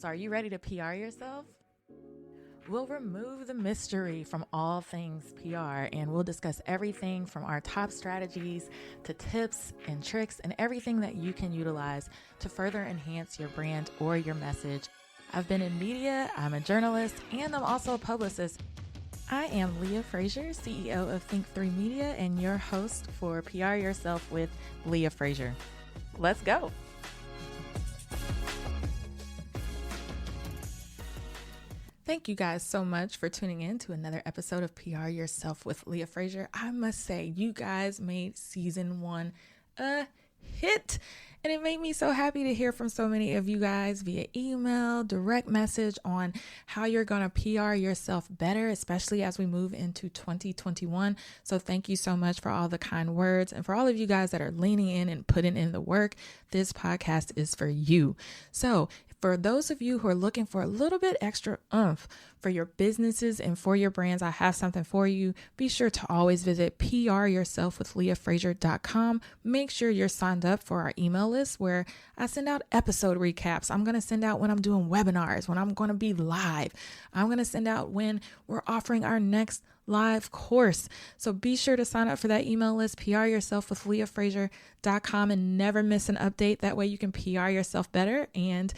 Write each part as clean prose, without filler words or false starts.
So are you ready to PR yourself? We'll remove the mystery from all things PR, and we'll discuss everything from our top strategies to tips and tricks and everything that you can utilize to further enhance your brand or your message. I've been in media, I'm a journalist, and I'm also a publicist. I am Leah Frazier, CEO of Think3 Media, and your host for PR Yourself with Leah Frazier. Let's go. Thank you guys so much for tuning in to another episode of PR Yourself with Leah Frazier. I must say, you guys made season 1 a hit, and it made me so happy to hear from so many of you guys via email, direct message on how you're going to PR yourself better, especially as we move into 2021. So thank you so much for all the kind words, and for all of you guys that are leaning in and putting in the work. This podcast is for you. So for those of you who are looking for a little bit extra oomph for your businesses and for your brands, I have something for you. Be sure to always visit pryourselfwithleahfrazier.com. Make sure you're signed up for our email list where I send out episode recaps. I'm going to send out when I'm doing webinars, when I'm going to be live. I'm going to send out when we're offering our next live course. So be sure to sign up for that email list, pryourselfwithleahfrazier.com, and never miss an update. That way you can PR yourself better and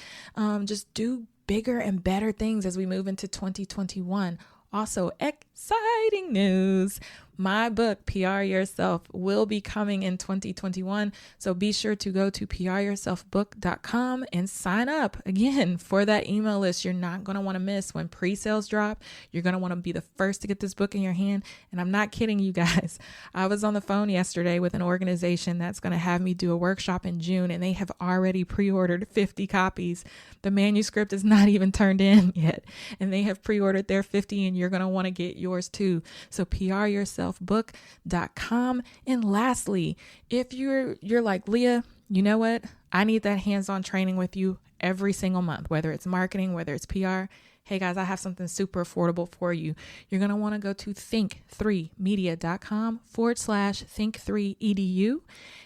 just do bigger and better things as we move into 2021. Also, exciting news. My book, PR Yourself, will be coming in 2021. So be sure to go to pryourselfbook.com and sign up again for that email list. You're not going to want to miss when pre-sales drop. You're going to want to be the first to get this book in your hand. And I'm not kidding you guys. I was on the phone yesterday with an organization that's going to have me do a workshop in June, and they have already pre-ordered 50 copies. The manuscript is not even turned in yet, and they have pre-ordered their 50, and you're going to want to get yours too. So pryourselfbook.com. And lastly, if you're like, Leah, you know what? I need that hands-on training with you every single month, whether it's marketing, whether it's PR. Hey guys, I have something super affordable for you. You're going to want to go to think3media.com/think3edu,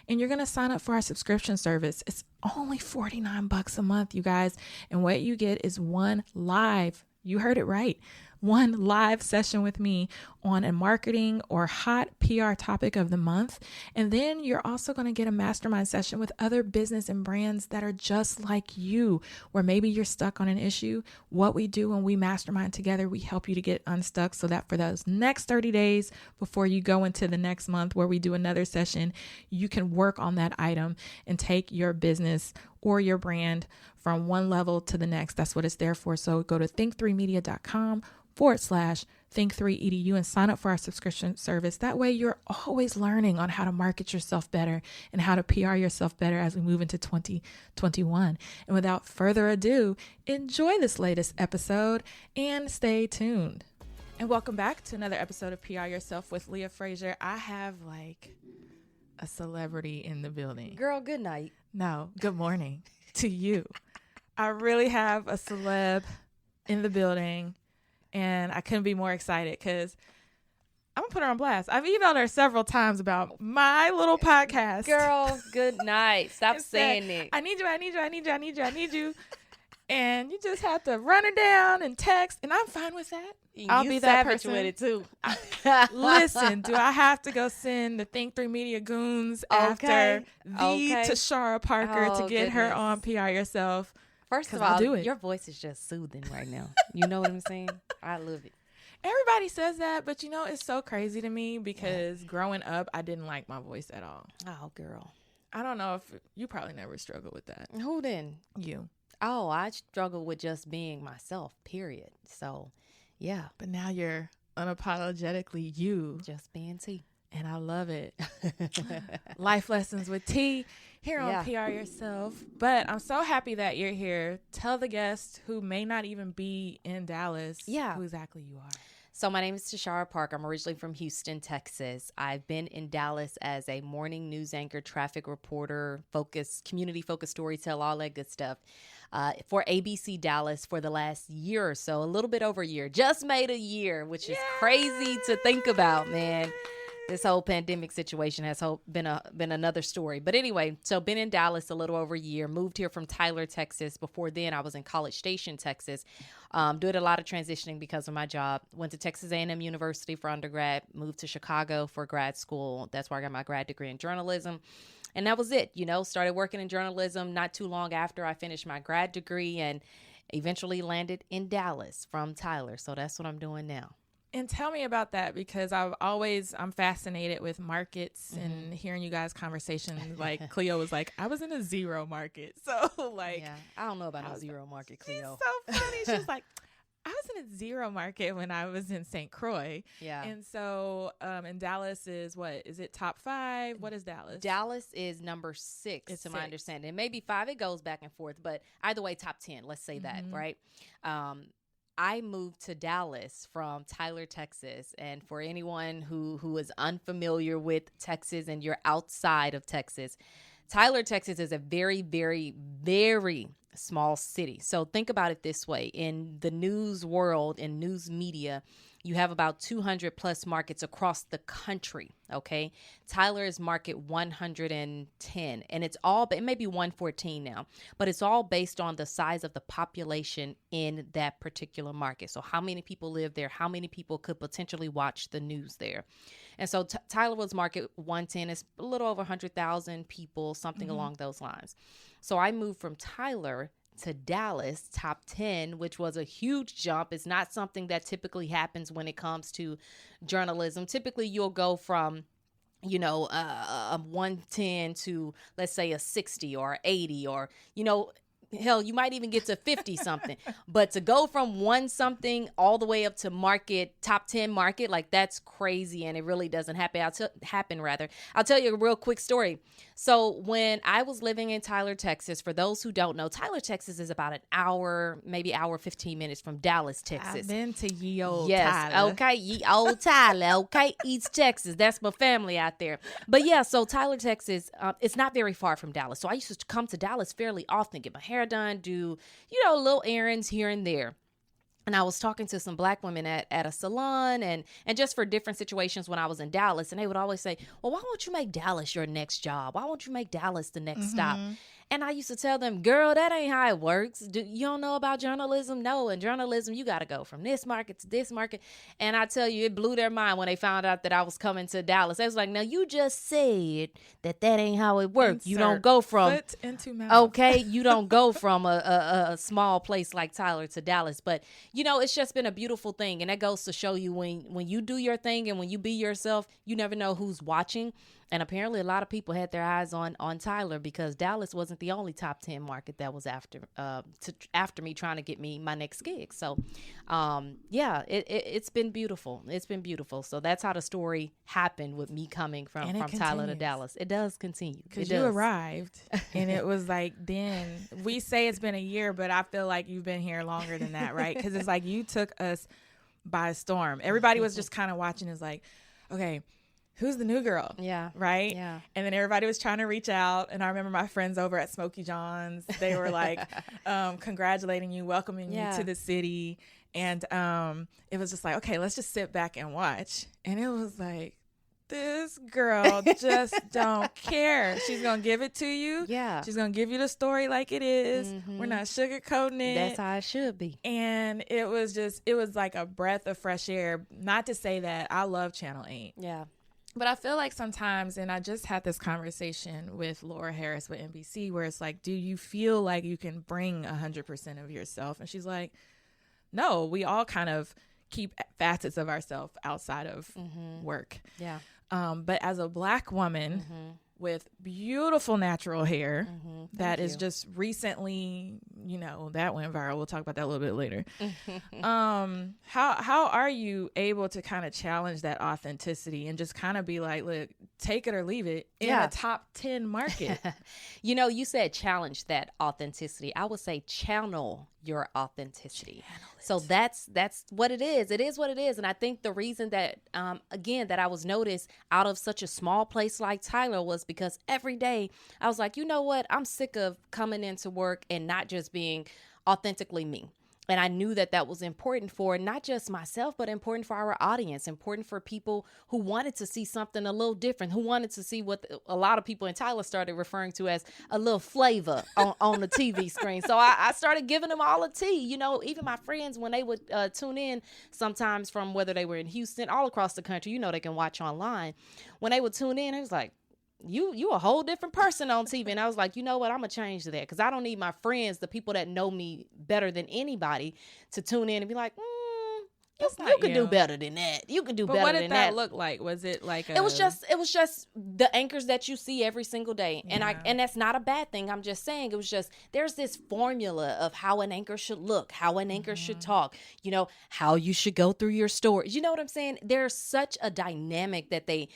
and you're going to sign up for our subscription service. It's only $49 a month, you guys. And what you get is one live, you heard it right, one live session with me on a marketing or hot PR topic of the month. And then you're also going to get a mastermind session with other business and brands that are just like you, where maybe you're stuck on an issue. What we do when we mastermind together, we help you to get unstuck so that for those next 30 days before you go into the next month where we do another session, you can work on that item and take your business or your brand from one level to the next. That's what it's there for. So go to think3media.com/think3edu and sign up for our subscription service. That way you're always learning on how to market yourself better and how to PR yourself better as we move into 2021. And without further ado, enjoy this latest episode and stay tuned. And welcome back to another episode of PR Yourself with Leah Frazier. I have like a celebrity in the building. Girl, good night. No, good morning to you. I really have a celeb in the building, and I couldn't be more excited because I'm going to put her on blast. I've emailed her several times about my little podcast. Girl, good night. Stop saying it. I need you. And you just have to run her down and text, and I'm fine with that. I'll be that person with it too. Listen, do I have to go send the Think3 Media goons after Tashara Parker to get her on PR Yourself? First of all, your voice is just soothing right now. You know what I'm saying? I love it. Everybody says that, but you know, it's so crazy to me because growing up, I didn't like my voice at all. Oh, girl. I don't know if you probably never struggled with that. Who then? You. Oh, I struggle with just being myself, period. So, yeah. But now you're unapologetically you. Just being T. And I love it. Life lessons with T here on PR Yourself. But I'm so happy that you're here. Tell the guests who may not even be in Dallas who exactly you are. So my name is Tashara Park. I'm originally from Houston, Texas. I've been in Dallas as a morning news anchor, traffic reporter, community-focused storyteller, all that good stuff for ABC Dallas for the last year or so, a little bit over a year. Just made a year, which is crazy to think about, man. This whole pandemic situation has been another story. But anyway, so been in Dallas a little over a year, moved here from Tyler, Texas. Before then, I was in College Station, Texas. Did a lot of transitioning because of my job. Went to Texas A&M University for undergrad, moved to Chicago for grad school. That's where I got my grad degree in journalism. And that was it, started working in journalism not too long after I finished my grad degree and eventually landed in Dallas from Tyler. So that's what I'm doing now. And tell me about that, because I'm fascinated with markets and hearing you guys' conversations. Like Cleo was like, I was in a zero market. So like, yeah, I don't know about no zero market, Cleo. She's so funny. She's like, I was in a zero market when I was in St. Croix. Yeah. And so in Dallas is what? Is it top 5? What is Dallas? Dallas is number 6 to my understanding. Maybe 5. It goes back and forth. But either way, top 10. Let's say that, right? I moved to Dallas from Tyler, Texas. And for anyone who is unfamiliar with Texas and you're outside of Texas, Tyler, Texas is a very, very, very small city. So think about it this way. In the news world, in news media, you have about 200 plus markets across the country. Okay. Tyler is market 110, and it may be 114 now, but it's all based on the size of the population in that particular market. So how many people live there? How many people could potentially watch the news there? And so Tyler was market 110. It's a little over 100,000 people, something along those lines. So I moved from Tyler to Dallas, top 10, which was a huge jump. It's not something that typically happens when it comes to journalism. Typically, you'll go from a 110 to, let's say, a 60 or 80 or, hell, you might even get to 50 something. But to go from 1 something all the way up to top 10 market, like that's crazy, and it really doesn't happen. I'll tell you a real quick story. So when I was living in Tyler, Texas, for those who don't know, Tyler, Texas is about an hour, maybe hour 15 minutes from Dallas, Texas. I've been to ye old Tyler. Yes, okay, ye old Tyler, okay, East Texas. That's my family out there. But yeah, so Tyler, Texas, it's not very far from Dallas. So I used to come to Dallas fairly often, get my hair done, do, little errands here and there. And I was talking to some Black women at a salon and just for different situations when I was in Dallas. And they would always say, well, why won't you make Dallas your next job? Why won't you make Dallas the next stop? And I used to tell them, girl, that ain't how it works. You don't know about journalism? No, in journalism, you got to go from this market to this market. And I tell you, it blew their mind when they found out that I was coming to Dallas. They was like, now, you just said that ain't how it works. You don't go from foot into mouth. Okay, you don't go from a small place like Tyler to Dallas. But, it's just been a beautiful thing. And that goes to show you when you do your thing and when you be yourself, you never know who's watching. And apparently a lot of people had their eyes on Tyler because Dallas wasn't the only top 10 market that was after me trying to get me my next gig. So, it's been beautiful. It's been beautiful. So that's how the story happened with me coming from Tyler to Dallas. It does continue. Because you arrived and it was like, then we say it's been a year, but I feel like you've been here longer than that, right? Because it's like you took us by storm. Everybody was just kind of watching is like, okay, who's the new girl? Yeah. Right? Yeah. And then everybody was trying to reach out. And I remember my friends over at Smokey John's, they were like, congratulating you, welcoming you to the city. And it was just like, okay, let's just sit back and watch. And it was like, this girl just don't care. She's going to give it to you. Yeah. She's going to give you the story like it is. We're not sugarcoating it. That's how it should be. And it was like a breath of fresh air. Not to say that I love Channel 8. Yeah. But I feel like sometimes, and I just had this conversation with Laura Harris with NBC, where it's like, do you feel like you can bring 100% of yourself? And she's like, no, we all kind of keep facets of ourselves outside of work. Yeah. But as a Black woman with beautiful natural hair that is just recently, that went viral. We'll talk about that a little bit later. How are you able to kind of challenge that authenticity and just kind of be like, look, take it or leave it in a top 10 market? You said challenge that authenticity. I would say channel your authenticity. So that's what it is. It is what it is. And I think the reason that, again, that I was noticed out of such a small place like Tyler was because every day I was like, you know what? I'm sick of coming into work and not just being authentically me. And I knew that that was important for not just myself, but important for our audience, important for people who wanted to see something a little different, who wanted to see what a lot of people in Tyler started referring to as a little flavor on the TV screen. So I started giving them all a tea. You know, even my friends, when they would tune in sometimes from whether they were in Houston, all across the country, you know, they can watch online. When they would tune in, it was like, you a whole different person on TV. And I was like, you know what? I'm going to change that, because I don't need my friends, the people that know me better than anybody, to tune in and be like, you can do better than that. You can do better than that. But what did that look like? Was it like It was just the anchors that you see every single day. And and that's not a bad thing. I'm just saying, it was just, there's this formula of how an anchor should look, how an anchor should talk, you know, how you should go through your stories. You know what I'm saying? There's such a dynamic that they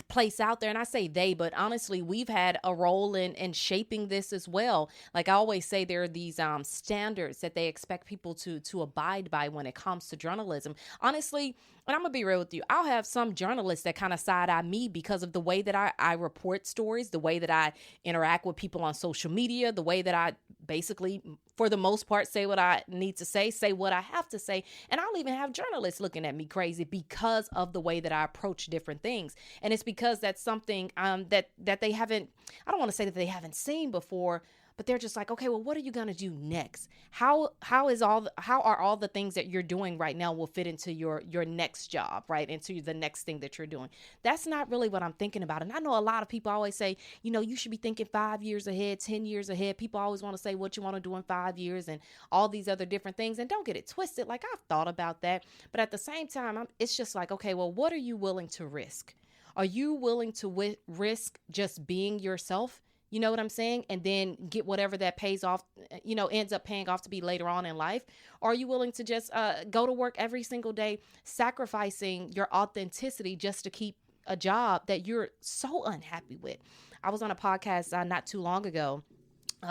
place out there. And I say they, but honestly, we've had a role in shaping this as well. Like I always say, there are these standards that they expect people to abide by when it comes to journalism. Honestly, and I'm gonna be real with you, I'll have some journalists that kind of side-eye me because of the way that I report stories, the way that I interact with people on social media, the way that I basically, for the most part, say what I need to say what I have to say. And I'll even have journalists looking at me crazy because of the way that I approach different things. And it's because that's something that they haven't, I don't want to say that they haven't seen before, but they're just like, okay, well, what are you going to do next? How are all the things that you're doing right now will fit into your next job, right? Into the next thing that you're doing. That's not really what I'm thinking about. And I know a lot of people always say, you know, you should be thinking 5 years ahead, 10 years ahead. People always want to say what you want to do in 5 years and all these other different things. And don't get it twisted. Like, I've thought about that. But at the same time, it's just like, okay, well, what are you willing to risk? Are you willing to risk just being yourself? You know what I'm saying? And then get whatever that pays off, you know, ends up paying off to be later on in life? Or are you willing to just go to work every single day, sacrificing your authenticity just to keep a job that you're so unhappy with? I was on a podcast not too long ago,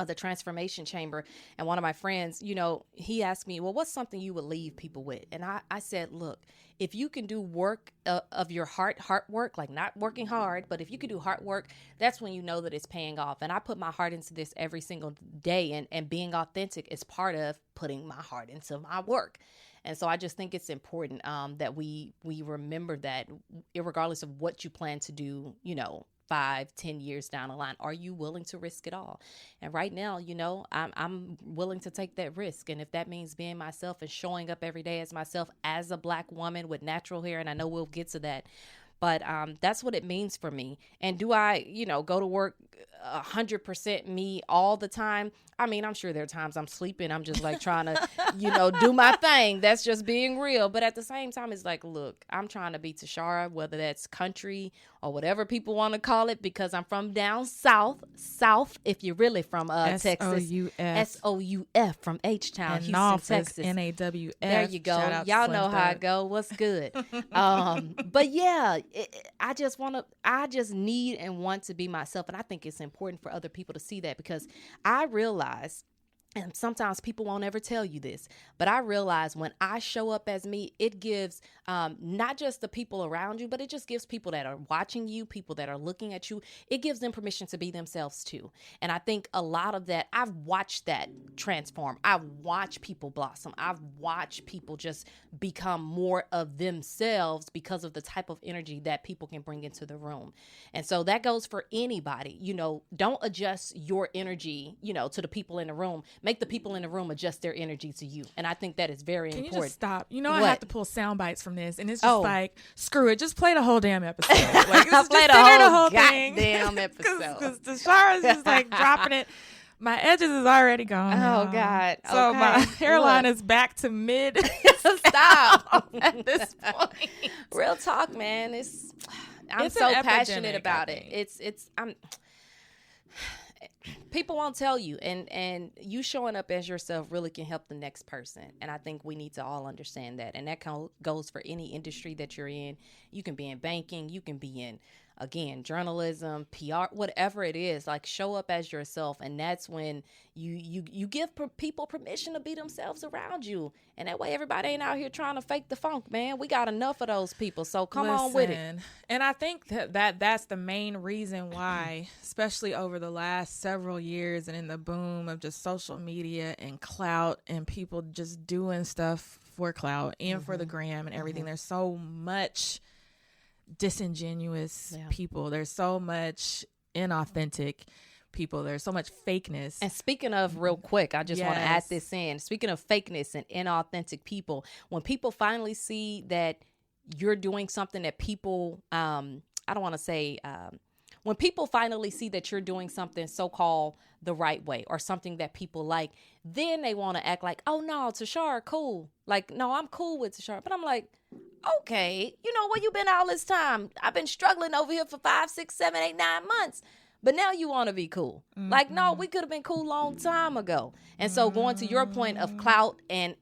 the Transformation Chamber, and one of my friends, you know, he asked me, well, what's something you would leave people with? And I said, look, if you can do work of your heart work, like not working hard, but if you can do heart work, that's when you know that it's paying off. And I put my heart into this every single day, and being authentic is part of putting my heart into my work. And so I just think it's important that we remember that, regardless of what you plan to do, you know, 5-10 years down the line, are you willing to risk it all? And right now, you know, I'm willing to take that risk. And if that means being myself and showing up every day as myself, as a Black woman with natural hair, and I know we'll get to that, but that's what it means for me. And do I, you know, go to work 100% me all the time? I mean, I'm sure there are times I'm sleeping. I'm just like trying to, you know, do my thing. That's just being real. But at the same time, it's like, look, I'm trying to be Tashara, whether that's country or whatever people want to call it, because I'm from down south, if you're really from Texas. S-O-U-F from H-Town, and Houston, Texas. N-A-W-F. There you go. Y'all know how I go. What's good? But yeah, I just need and want to be myself. And I think it's important for other people to see that, because I realize, and sometimes people won't ever tell you this, but I realize when I show up as me, it gives not just the people around you, but it just gives people that are watching you, people that are looking at you, it gives them permission to be themselves too. And I think a lot of that, I've watched that transform. I've watched people blossom. I've watched people just become more of themselves because of the type of energy that people can bring into the room. And so that goes for anybody. You know, don't adjust your energy, you know, to the people in the room. Make the people in the room adjust their energy to you. And I think that is very important. Can you just stop? You know, what? I have to pull sound bites from this. And it's just like, screw it. Just play the whole damn episode. Like, just play the whole thing. Damn episode. Because Tashara's just like dropping it. My edges is already gone. Oh, God. So okay. My hairline is back to mid. Stop. At this point. Real talk, man. I'm so passionate about it. People won't tell you, and you showing up as yourself really can help the next person. And I think we need to all understand that. And that goes for any industry that you're in. You can be in banking, you can be in again, journalism, PR, whatever it is, like show up as yourself. And that's when you give people permission to be themselves around you. And that way everybody ain't out here trying to fake the funk, man. We got enough of those people. So come on with it. And I think that's the main reason why, especially over the last several years and in the boom of just social media and clout and people just doing stuff for clout and for the gram and everything, there's so much disingenuous people. There's so much inauthentic people. There's so much fakeness. And speaking of, real quick, I just want to add this in. Speaking of fakeness and inauthentic people, when people finally see that you're doing something that people, I don't want to say, when people finally see that you're doing something so-called the right way or something that people like, then they want to act like, oh no, Tashara, cool. Like, no, I'm cool with Tashara. But I'm like, okay, you know, where you been all this time? I've been struggling over here for 5, 6, 7, 8, 9 months. But now you want to be cool. Like, no, we could have been cool long time ago. And so going to your point of clout and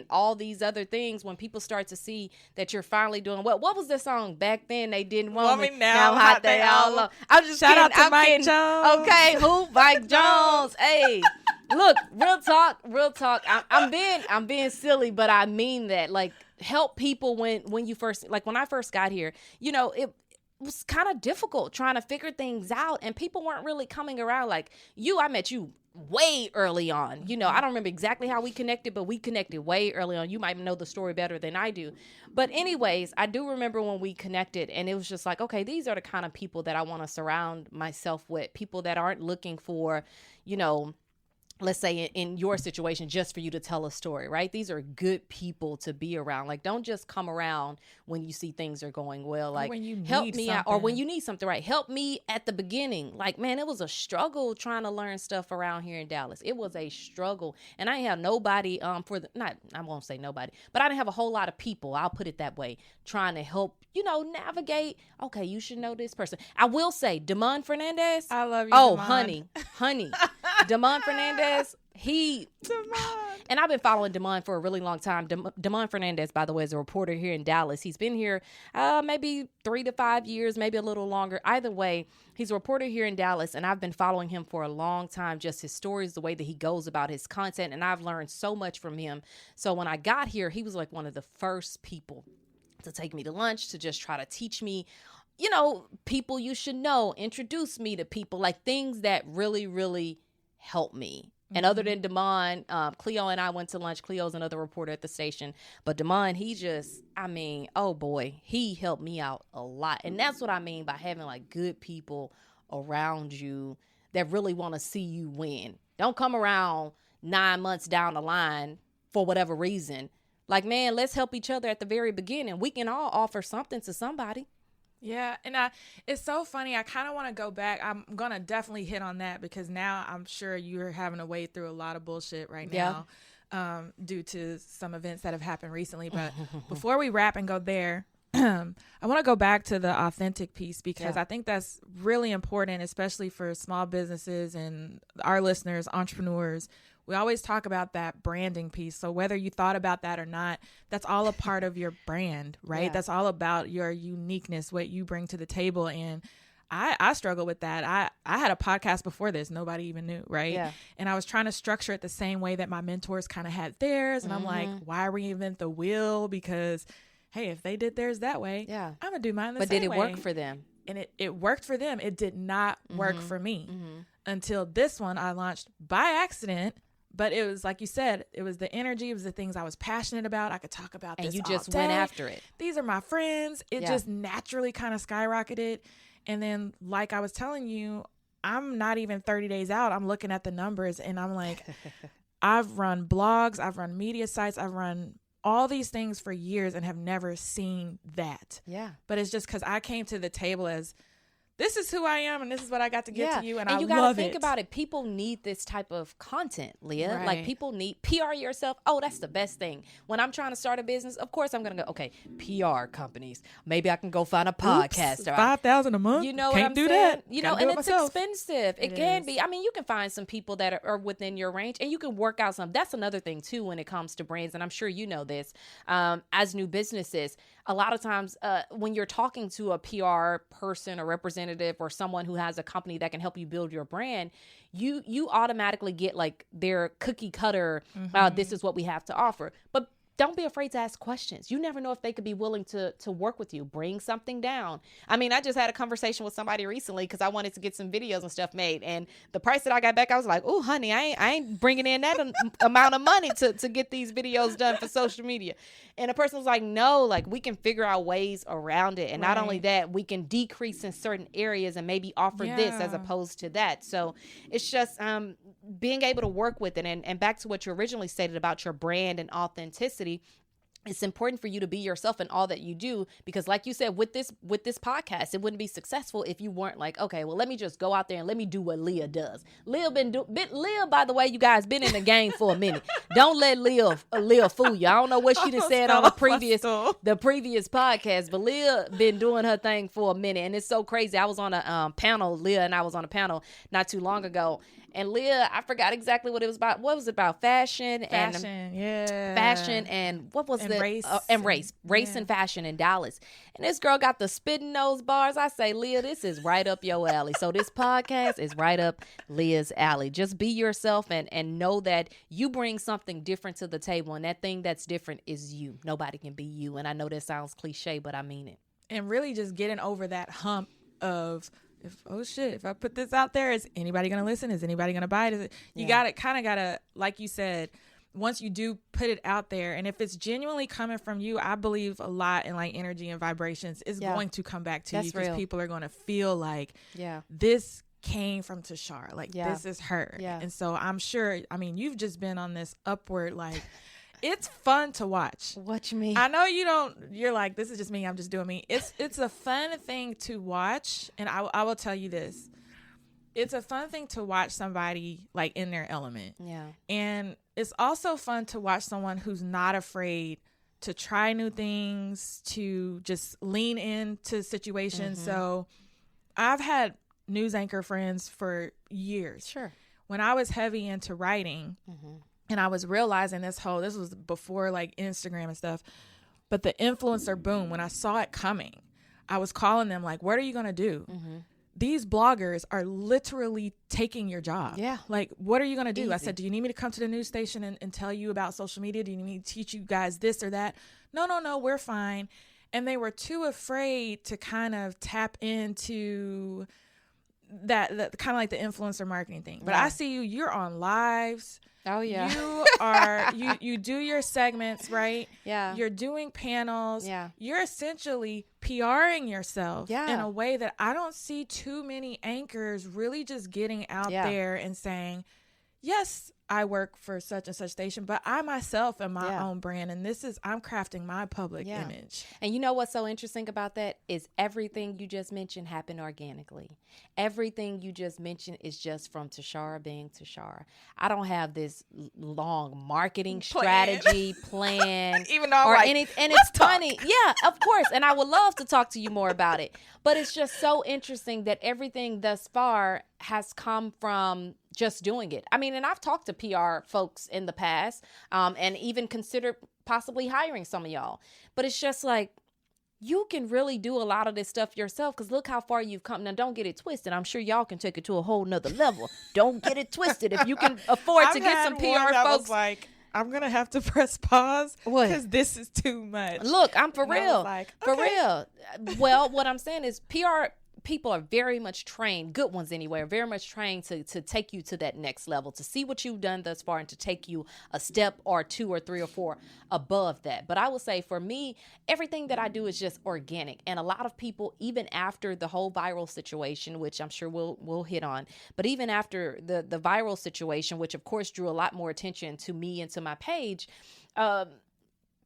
all these other things, when people start to see that you're finally doing well, what was the song? Back then they didn't want me. Now hot they all love. I'm just shout kidding. out to Mike Jones. Okay, who? Mike Jones. Hey, look, real talk. I'm being silly, but I mean that. Like, help people when you first, like when I first got here, you know, it was kind of difficult trying to figure things out, and people weren't really coming around. Like I met you way early on. You know, I don't remember exactly how we connected, but we connected way early on. You might know the story better than I do. But anyways, I do remember when we connected, and it was just like, okay, these are the kind of people that I want to surround myself with. People that aren't looking for, you know, let's say in your situation, just for you to tell a story, right? These are good people to be around. Like, don't just come around when you see things are going well. Like, when you help need me something. out, or when you need something, right? Help me at the beginning. Like, man, it was a struggle trying to learn stuff around here in Dallas. It was a struggle. And I didn't have nobody I won't say nobody, but I didn't have a whole lot of people, I'll put it that way, trying to help, you know, navigate. Okay, you should know this person. I will say, Damon Fernandez. I love you, Oh, Damon. honey. Damon Fernandez, and I've been following Damon for a really long time. Damon Fernandez, by the way, is a reporter here in Dallas. He's been here maybe 3 to 5 years, maybe a little longer. Either way, he's a reporter here in Dallas, and I've been following him for a long time. Just his stories, the way that he goes about his content, and I've learned so much from him. So when I got here, he was like one of the first people to take me to lunch, to just try to teach me, you know, people you should know, introduce me to people, like things that really, really help me. And other than Damon, Cleo and I went to lunch. Cleo's another reporter at the station. But Damon, oh boy, he helped me out a lot. And that's what I mean by having like good people around you that really want to see you win. Don't come around 9 months down the line for whatever reason. Like, man, let's help each other at the very beginning. We can all offer something to somebody. Yeah, and it's so funny. I kind of want to go back. I'm going to definitely hit on that because now I'm sure you're having to wade through a lot of bullshit right now due to some events that have happened recently. But before we wrap and go there, I want to go back to the authentic piece because I think that's really important, especially for small businesses and our listeners, entrepreneurs. We always talk about that branding piece. So whether you thought about that or not, that's all a part of your brand, right? Yeah. That's all about your uniqueness, what you bring to the table. And I struggle with that. I had a podcast before this. Nobody even knew, right? Yeah. And I was trying to structure it the same way that my mentors kind of had theirs. And I'm like, why reinvent the wheel? Because, hey, if they did theirs that way, I'm going to do mine the same way. But did it work for them? And it worked for them. It did not work for me until this one I launched by accident. But it was, like you said, it was the energy. It was the things I was passionate about. I could talk about this all day. And you just went after it. These are my friends. It just naturally kind of skyrocketed. And then, like I was telling you, I'm not even 30 days out. I'm looking at the numbers and I'm like, I've run blogs. I've run media sites. I've run all these things for years and have never seen that. Yeah. But it's just because I came to the table as this is who I am and this is what I got to give to you. And I you love gotta think it. about it. People need this type of content, Leah. Right. Like people need PR yourself. Oh, that's the best thing. When I'm trying to start a business, of course I'm gonna go, okay, PR companies. Maybe I can go find a podcaster. $5,000 a month. You know Can't what I'm do saying? that. You know, Gotta and do it it's myself. expensive. It can be. I mean, you can find some people that are within your range, and you can work out some. That's another thing too when it comes to brands, and I'm sure you know this. As new businesses, a lot of times when you're talking to a PR person or representative or someone who has a company that can help you build your brand, you automatically get like their cookie cutter, this is what we have to offer. But don't be afraid to ask questions. You never know if they could be willing to work with you, bring something down. I mean, I just had a conversation with somebody recently because I wanted to get some videos and stuff made. And the price that I got back, I was like, oh, honey, I ain't bringing in that amount of money to get these videos done for social media. And the person was like, no, like we can figure out ways around it. And not only that, we can decrease in certain areas and maybe offer this as opposed to that. So it's just being able to work with it. And back to what you originally stated about your brand and authenticity. It's important for you to be yourself in all that you do, because like you said, with this podcast, it wouldn't be successful if you weren't like, okay, well, let me just go out there and let me do what Leah does. Leah, by the way, you guys been in the game for a minute. Don't let Leah fool you. I don't know what she done said on the previous podcast, but Leah been doing her thing for a minute. And it's so crazy. I was on a panel, Leah and I was on a panel not too long ago. And Leah, I forgot exactly what it was about. What was it about? Fashion and what was and race race and fashion in Dallas. And this girl got the spitting nose bars. I say, Leah, this is right up your alley. So this podcast is right up Leah's alley. Just be yourself and know that you bring something different to the table. And that thing that's different is you. Nobody can be you. And I know that sounds cliche, but I mean it. And really just getting over that hump of, if I put this out there, is anybody going to listen? Is anybody going to buy it? You got to, like you said, once you do put it out there, and if it's genuinely coming from you, I believe a lot in like energy and vibrations is going to come back to you, because people are going to feel like this came from Tashara, like this is her. And so I'm sure, I mean, you've just been on this upward, like, it's fun to watch. What you mean? I know you're like, this is just me, I'm just doing me. It's a fun thing to watch. And I will tell you this. It's a fun thing to watch somebody like in their element. Yeah. And it's also fun to watch someone who's not afraid to try new things, to just lean into situations. So I've had news anchor friends for years. Sure. When I was heavy into writing, and I was realizing this was before like Instagram and stuff, but the influencer boom, when I saw it coming, I was calling them like, what are you going to do? These bloggers are literally taking your job. Yeah. Like, what are you going to do? Easy. I said, do you need me to come to the news station and tell you about social media? Do you need me to teach you guys this or that? No, we're fine. And they were too afraid to kind of tap into that kind of like the influencer marketing thing. But I see you're on lives. Oh yeah. You are you do your segments, right? Yeah. You're doing panels. Yeah. You're essentially PRing yourself in a way that I don't see too many anchors really just getting out there and saying, yes, I work for such and such station, but I myself am my own brand, and I'm crafting my public image. And you know what's so interesting about that is everything you just mentioned happened organically. Everything you just mentioned is just from Tashara being Tashara. I don't have this long marketing strategy plan, even though and it's funny. Yeah, of course. And I would love to talk to you more about it. But it's just so interesting that everything thus far has come from just doing it. I mean, and I've talked to PR folks in the past, and even considered possibly hiring some of y'all. But it's just like, you can really do a lot of this stuff yourself, because look how far you've come. Now, don't get it twisted. I'm sure y'all can take it to a whole nother level. Don't get it twisted. If you can afford to get some PR folks. Like, I'm going to have to press pause because this is too much. Look, I'm for real. For real. Well, what I'm saying is PR people are very much trained, good ones anyway, are very much trained to take you to that next level, to see what you've done thus far and to take you a step or two or three or four above that. But I will say for me, everything that I do is just organic. And a lot of people, even after the whole viral situation, which I'm sure we'll hit on, but even after the viral situation, which of course drew a lot more attention to me and to my page,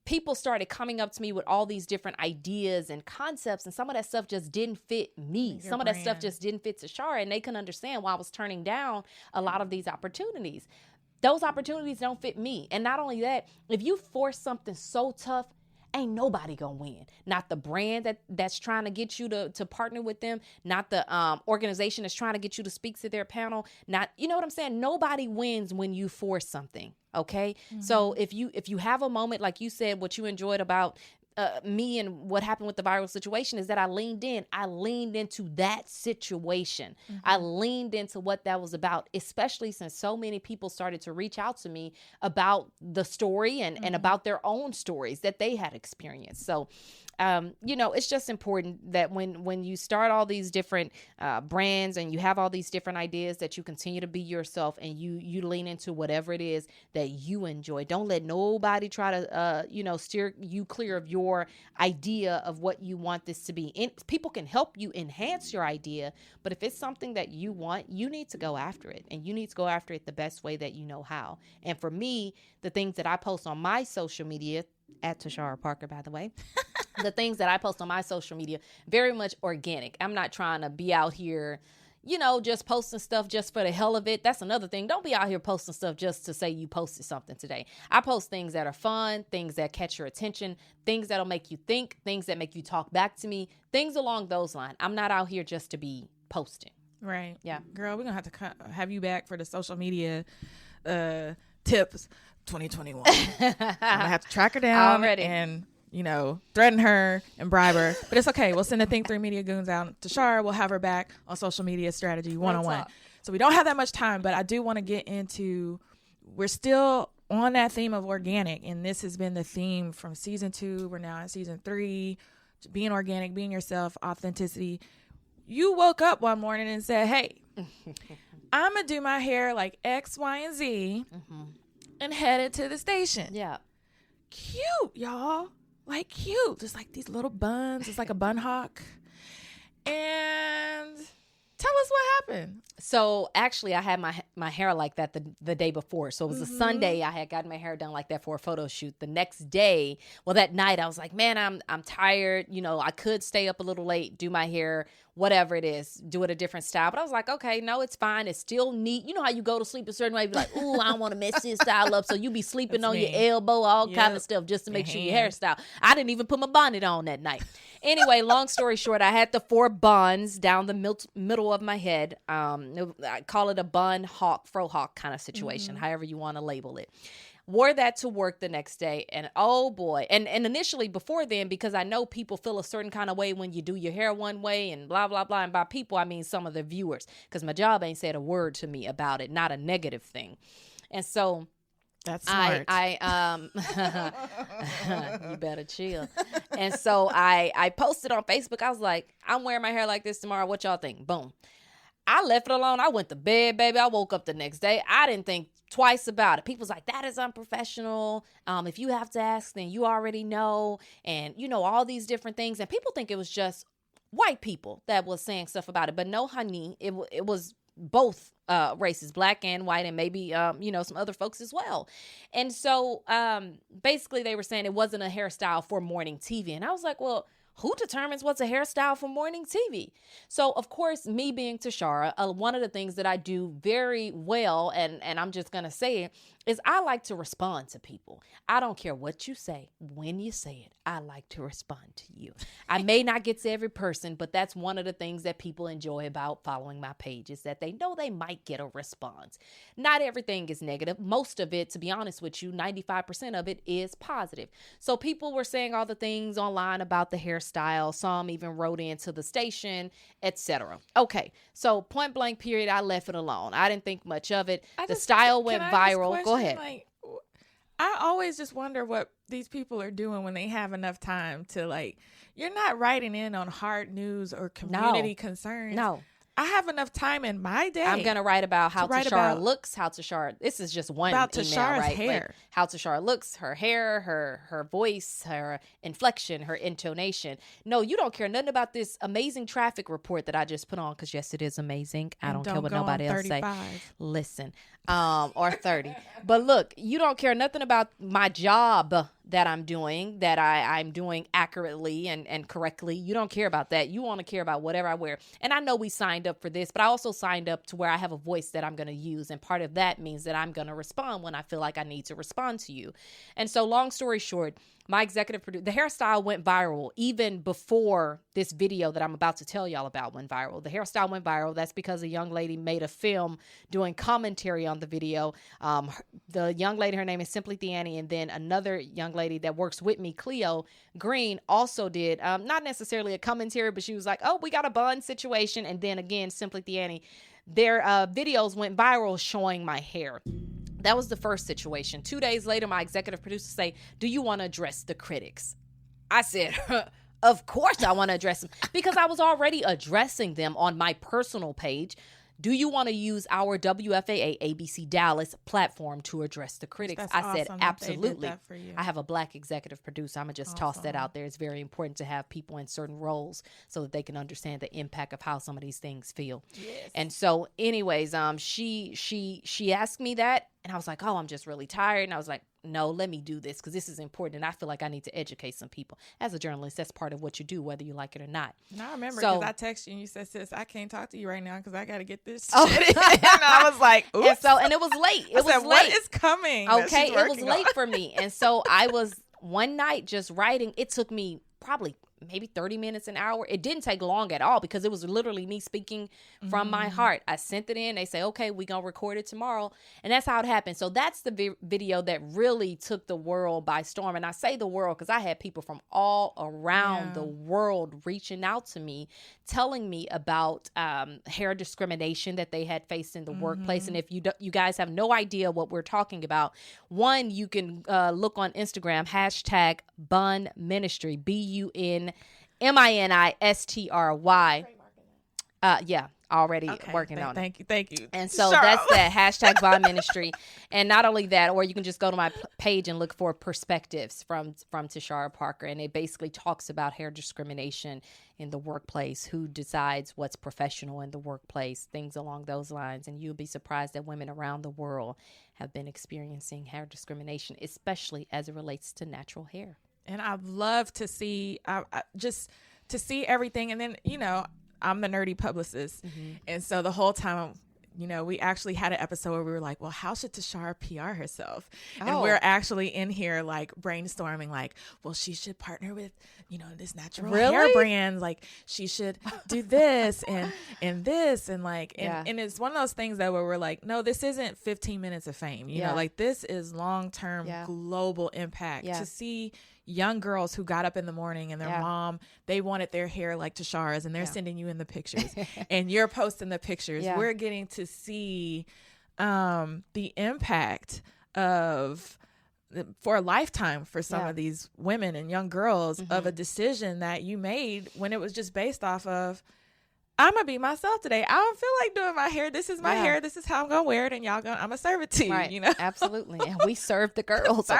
people started coming up to me with all these different ideas and concepts, and some of that stuff just didn't fit me. Some of that stuff just didn't fit Tashara, and they couldn't understand why I was turning down a lot of these opportunities. Those opportunities don't fit me. And not only that, if you force something so tough, ain't nobody gonna win. Not the brand that's trying to get you to partner with them, not the organization that's trying to get you to speak to their panel. Not, you know what I'm saying? Nobody wins when you force something. Okay. Mm-hmm. So if you have a moment, like you said, what you enjoyed about me and what happened with the viral situation is that I leaned into that situation. Mm-hmm. I leaned into what that was about, especially since so many people started to reach out to me about the story and about their own stories that they had experienced. So, it's just important that when you start all these different brands and you have all these different ideas, that you continue to be yourself and you lean into whatever it is that you enjoy. Don't let nobody try to, steer you clear of your idea of what you want this to be. And people can help you enhance your idea, but if it's something that you want, you need to go after it, and you need to go after it the best way that you know how. And for me, the things that I post on my social media, at Tashara Parker, by the way, the things that I post on my social media, very much organic. I'm not trying to be out here, just posting stuff just for the hell of it. That's another thing. Don't be out here posting stuff just to say you posted something today. I post things that are fun, things that catch your attention, things that'll make you think, things that make you talk back to me, things along those lines. I'm not out here just to be posting. Right. Yeah. Girl, we're going to have to have you back for the social media tips 2021. I'm going to have to track her down already. And threaten her and bribe her. But it's okay. We'll send the Think 3 Media goons out to Tashara. We'll have her back on social media strategy one-on-one. So we don't have that much time, but I do want to get into, we're still on that theme of organic. And this has been the theme from season 2. We're now in season 3. Being organic, being yourself, authenticity. You woke up one morning and said, hey, I'm going to do my hair like X, Y, and Z and headed to the station. Yeah. Cute, y'all. Like cute, just like these little buns. It's like a bun hawk. And tell us what happened. So actually, I had my hair like that the day before. So it was a Sunday. I had gotten my hair done like that for a photo shoot. The next day, that night, I was like, man, I'm tired. I could stay up a little late, do my hair, whatever it is, do it a different style. But I was like, okay, no, it's fine. It's still neat. You know how you go to sleep a certain way, be like, ooh, I don't want to mess this style up. So you be sleeping on your elbow, all kind of stuff, just to make sure your hairstyle. I didn't even put my bonnet on that night. Anyway, long story short, I had the 4 buns down the middle of my head. I call it a bun hawk, fro hawk kind of situation, however you want to label it. Wore that to work the next day, and oh boy. And initially before then, because I know people feel a certain kind of way when you do your hair one way and blah, blah, blah. And by people, I mean some of the viewers, because my job ain't said a word to me about it, not a negative thing. And so that's smart. You better chill. And so I posted on Facebook. I was like, I'm wearing my hair like this tomorrow. What y'all think? Boom. I left it alone. I went to bed, baby. I woke up the next day. I didn't think twice about it. People's like, that is unprofessional. If you have to ask, then you already know. And, all these different things. And people think it was just white people that was saying stuff about it. But no, honey, it was both races, black and white, and maybe, some other folks as well. And so basically they were saying it wasn't a hairstyle for morning TV. And I was like, well, who determines what's a hairstyle for morning TV? So, of course, me being Tashara, one of the things that I do very well, and I'm just going to say it, is I like to respond to people. I don't care what you say, when you say it, I like to respond to you. I may not get to every person, but that's one of the things that people enjoy about following my page, is that they know they might get a response. Not everything is negative. Most of it, to be honest with you, 95% of it is positive. So people were saying all the things online about the hairstyle. Some even wrote into the station, etc. Okay, so point blank period, I left it alone. I didn't think much of it. The style went viral. Go ahead. Like, I always just wonder what these people are doing when they have enough time to, you're not writing in on hard news or community concerns. No. I have enough time in my day. I'm going to write about how Tashara looks, this is just one about email, Tashara's right? hair. How Tashara looks, her hair, her voice, her inflection, her intonation. No, you don't care nothing about this amazing traffic report that I just put on, because yes, it is amazing. I don't care what nobody else say. Listen, or 30. But look, you don't care nothing about my job that I'm doing, that I'm doing accurately and correctly. You don't care about that. You want to care about whatever I wear. And I know we signed up for this, but I also signed up to where I have a voice that I'm going to use. And part of that means that I'm going to respond when I feel like I need to respond to you. And so long story short, my executive producer, the hairstyle went viral even before this video that I'm about to tell y'all about went viral. The hairstyle went viral. That's because a young lady made a film doing commentary on the video. The young lady, her name is Simply Theannie, and then another young lady that works with me, Cleo Green, also did not necessarily a commentary, but she was like, oh, we got a bun situation. And then again, Simply Theannie, their videos went viral showing my hair. That was the first situation. 2 days later, my executive producer say, do you want to address the critics? I said, of course I want to address them, because I was already addressing them on my personal page. Do you want to use our WFAA ABC Dallas platform to address the critics? That's I said, awesome absolutely. that for you. I have a Black executive producer. I'm going to just toss that out there. It's very important to have people in certain roles so that they can understand the impact of how some of these things feel. Yes. And so anyways, she asked me that, and I was like, oh, I'm just really tired. And I was like, no, let me do this because this is important. And I feel like I need to educate some people. As a journalist, that's part of what you do, whether you like it or not. And I remember So- because I texted you and you said, sis, I can't talk to you right now because I got to get this shit. And I was like, oops. And it was late. It I was said, late. what is coming? that Okay, she's it was working late on? for me. And so I was one night just writing. It took me probably maybe 30 minutes, an hour. It didn't take long at all because it was literally me speaking from my heart. I sent it in. They say, okay, we're going to record it tomorrow. And that's how it happened. So that's the video that really took the world by storm. And I say the world because I had people from all around the world reaching out to me, telling me about hair discrimination that they had faced in the workplace. And if you guys have no idea what we're talking about, one, you can look on Instagram, hashtag Bun Ministry, BUNMINISTRY. Yeah, already working on it. Thank you. And so Tashara. that's that hashtag Bond Ministry. And not only that, or you can just go to my page and look for perspectives from Tashara Parker. And it basically talks about hair discrimination in the workplace, who decides what's professional in the workplace, things along those lines. And you'll be surprised that women around the world have been experiencing hair discrimination, especially as it relates to natural hair. And I'd love to see, just to see everything. And then, I'm the nerdy publicist. And so the whole time, we actually had an episode where we were like, well, how should Tashara PR herself? And we're actually in here like brainstorming, like, well, she should partner with, this natural hair brand. Like she should do this and this. And like, and it's one of those things that where we're like, no, this isn't 15 minutes of fame. You know, like this is long-term global impact to see young girls who got up in the morning and their mom, they wanted their hair like Tashara's, and they're sending you in the pictures and you're posting the pictures. We're getting to see the impact of for a lifetime for some of these women and young girls of a decision that you made when it was just based off of, I'm gonna be myself today. I don't feel like doing my hair. This is my hair. This is how I'm gonna wear it, and I'm gonna serve it to you. Absolutely. And we serve the girls.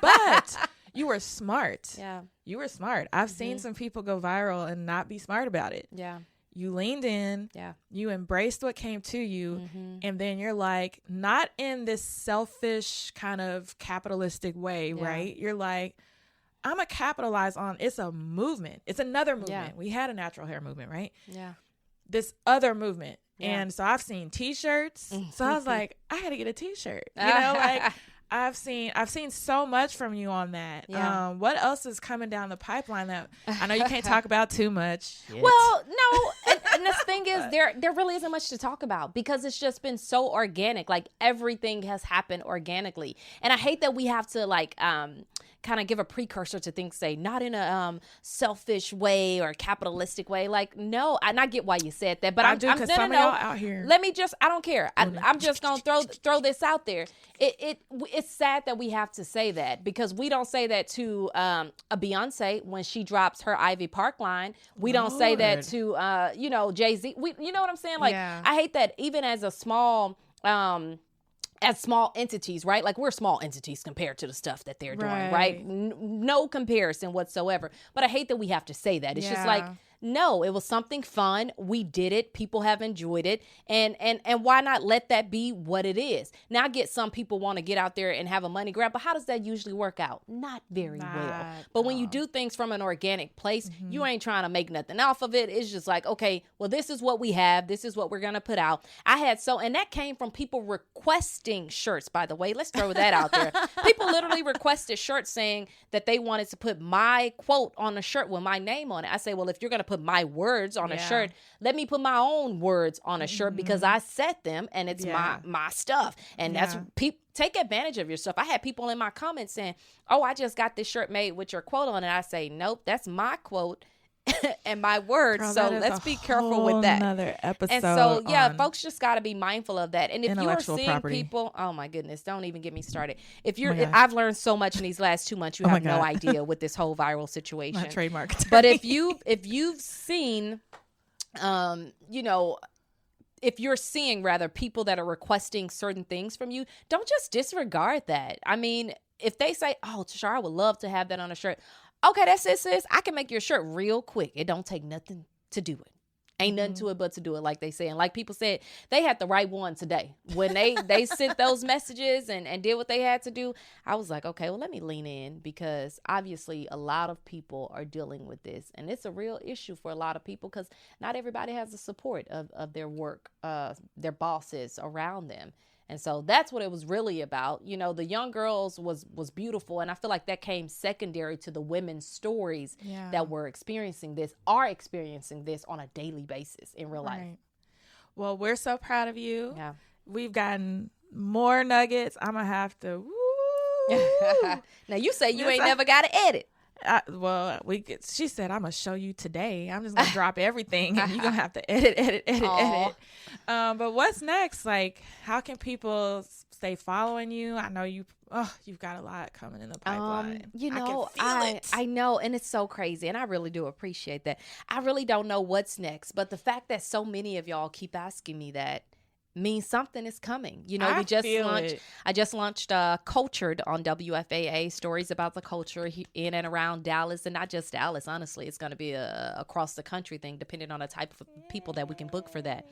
But you were smart. Yeah. You were smart. I've seen some people go viral and not be smart about it. Yeah. You leaned in. Yeah. You embraced what came to you. And then you're like, not in this selfish kind of capitalistic way, right? You're like, I'm going to capitalize on, it's a movement. It's another movement. Yeah. We had a natural hair movement, right? Yeah. This other movement. Yeah. And so I've seen t-shirts. So I was like, I got to get a t-shirt. Like I've seen so much from you on that. Yeah. What else is coming down the pipeline that I know you can't talk about too much yet. Well, no. And the thing is, there really isn't much to talk about because it's just been so organic. Like everything has happened organically. And I hate that we have to kind of give a precursor to things, say not in a selfish way or capitalistic way. Like, no, and I get why you said that, but I do, because some of y'all out here. Let me just, I don't care. I'm just going to throw this out there. It's sad that we have to say that because we don't say that to a Beyonce when she drops her Ivy Park line. We don't say that to, Jay-Z. You know what I'm saying? Like, I hate that even as a small, as small entities, right? Like we're small entities compared to the stuff that they're doing, right? No comparison whatsoever. But I hate that we have to say that. It's just like, No, it was something fun. We did it. People have enjoyed it. And why not let that be what it is? Now, I get some people want to get out there and have a money grab, but how does that usually work out? Not very well. But when you do things from an organic place, you ain't trying to make nothing off of it. It's just like, okay, well, this is what we have. This is what we're going to put out. And that came from people requesting shirts, by the way. Let's throw that out there. People literally requested shirts saying that they wanted to put my quote on a shirt with my name on it. I say, well, if you're going to put my words on a shirt, let me put my own words on a shirt because I said them and it's my stuff. And that's people take advantage of your stuff. I had people in my comments saying, oh, I just got this shirt made with your quote on it. I say, nope, that's my quote and my words. Girl, so let's be careful with that. Another episode. And so, folks just got to be mindful of that. And if you are seeing people, oh my goodness, don't even get me started. I've learned so much in these last 2 months. You have no idea with this whole viral situation. My trademark. But if you've seen, if you're seeing rather people that are requesting certain things from you, don't just disregard that. I mean, if they say, oh, Tashara, I would love to have that on a shirt. Okay, that's it, sis. I can make your shirt real quick. It don't take nothing to do it. Ain't nothing to it but to do it, like they say. And like people said, they had the right one today. When they sent those messages and did what they had to do, I was like, okay, well, let me lean in because obviously a lot of people are dealing with this. And it's a real issue for a lot of people because not everybody has the support of their work, their bosses around them. And so that's what it was really about. The young girls was beautiful. And I feel like that came secondary to the women's stories that are experiencing this on a daily basis in real life. Well, we're so proud of you. Yeah. We've gotten more nuggets. I'm going to have to. Now, you say you ain't never got to edit. She said, I'm going to show you today. I'm just going to drop everything and you're going to have to edit. But what's next? Like, how can people stay following you? I know you've got a lot coming in the pipeline. I know. And it's so crazy. And I really do appreciate that. I really don't know what's next. But the fact that so many of y'all keep asking me that means something is coming. I just launched Cultured on WFAA, stories about the culture in and around Dallas, and not just Dallas. Honestly, it's going to be a across the country thing, depending on the type of people that we can book for that.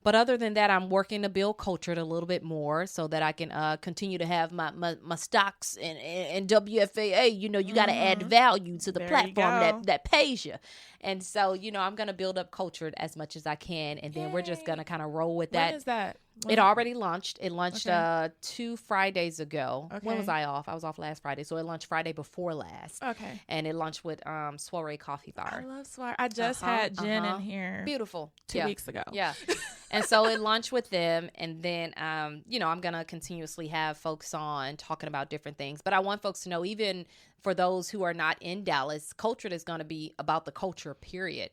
But other than that, I'm working to build Cultured a little bit more so that I can continue to have my stocks in WFAA. You got to add value to the platform that pays you. And so, I'm going to build up Cultured as much as I can. And then we're just going to kind of roll with that. When is that? It already launched. It launched 2 Fridays ago. Okay. When was I off? I was off last Friday. So it launched Friday before last. Okay. And it launched with Soiree Coffee Bar. I love Soiree. I just had Jen in here. Beautiful. 2 weeks ago. Yeah. And so it launched with them. And then, I'm going to continuously have folks on talking about different things. But I want folks to know, even for those who are not in Dallas, Cultured is going to be about the culture, period.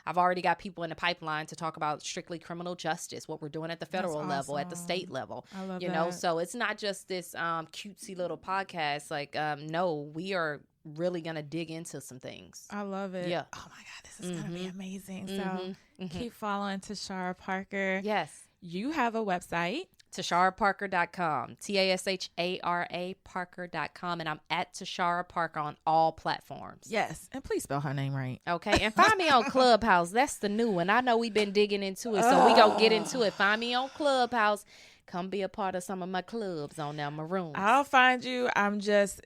I've already got people in the pipeline to talk about strictly criminal justice, what we're doing at the federal level, at the state level. I love that. So it's not just this cutesy little podcast. Like, no, we are really going to dig into some things. I love it. Yeah. Oh my God, this is going to be amazing. So keep following Tashara Parker. Yes. You have a website. TasharaParker.com, TASHARA Parker.com, and I'm at Tashara Parker on all platforms. Yes, and please spell her name right. Okay, and find me on Clubhouse. That's the new one. I know we've been digging into it, so we gonna get into it. Find me on Clubhouse. Come be a part of some of my clubs on there, Maroons. I'll find you. I just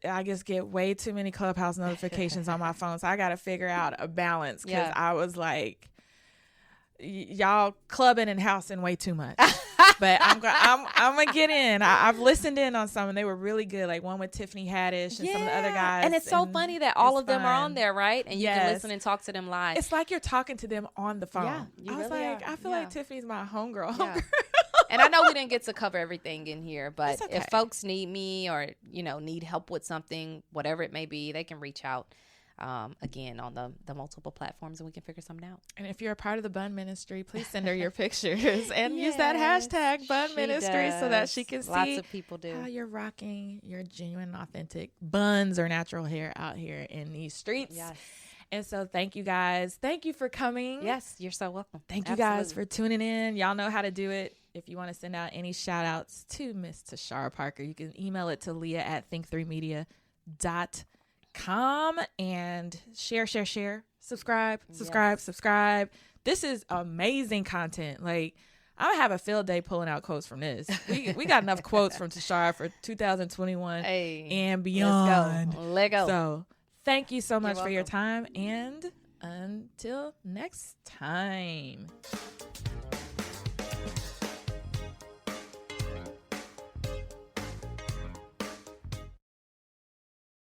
get way too many Clubhouse notifications on my phone, so I got to figure out a balance because I was like, y'all clubbing and housing way too much. But I'm gonna get in. I've listened in on some, and they were really good. Like one with Tiffany Haddish and some of the other guys. And it's so funny that all of them are on there, right? And you can listen and talk to them live. It's like you're talking to them on the phone. Yeah, I feel like Tiffany's my homegirl. Yeah. And I know we didn't get to cover everything in here, but if folks need me or need help with something, whatever it may be, they can reach out. Again, on the multiple platforms, and we can figure something out. And if you're a part of the Bun Ministry, please send her your pictures and use that hashtag Bun Ministry so that she can see lots of people do how you're rocking your genuine, authentic buns or natural hair out here in these streets. Yes. And so thank you guys. Thank you for coming. Yes, you're so welcome. Thank you guys for tuning in. Y'all know how to do it. If you want to send out any shout outs to Miss Tashara Parker, you can email it to Leah@think3media.com and share, subscribe. This is amazing content. Like, I have a field day pulling out quotes from this. We got enough quotes from Tashara for 2021 and beyond. Let go. So thank you so much for your time, and until next time.